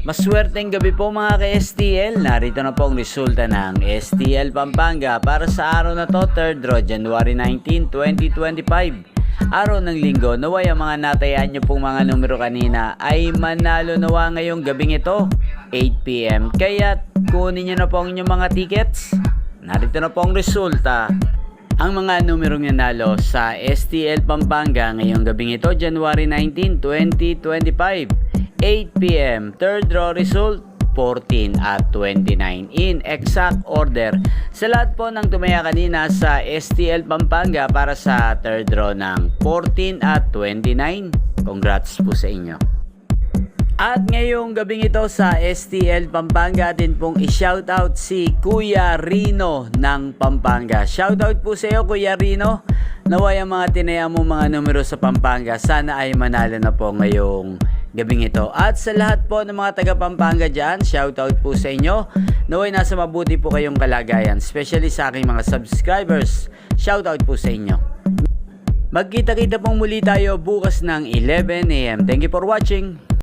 Maswerteng gabi po mga ka-STL. Narito na po ang resulta ng STL Pampanga para sa araw na to, 3rd draw, January 19, 2025. Araw ng linggo, naway ang mga natayaan nyo pong mga numero kanina ay manalo nawa ngayong gabing ito, 8 PM. Kaya kunin nyo na po ang inyong mga tickets. Narito na po ang resulta. Ang mga numerong nanalo sa STL Pampanga ngayong gabing ito, January 19, 2025. 8 PM, 3rd draw result, 14 at 29 in exact order. Sa lahat po ng tumaya kanina sa STL Pampanga para sa 3rd draw ng 14 at 29, congrats po sa inyo. At ngayong gabing ito sa STL Pampanga din pong i-shoutout si Kuya Rino ng Pampanga. Shoutout po sa iyo Kuya Rino. Naway ang mga tinaya mo mga numero sa Pampanga, sana ay manalo na po ngayong gabing ito. At sa lahat po ng mga taga Pampanga dyan, shoutout po sa inyo. Naway nasa mabuti po kayong kalagayan, especially sa aking mga subscribers. Shoutout po sa inyo. Magkita-kita pong muli tayo bukas ng 11 AM. Thank you for watching.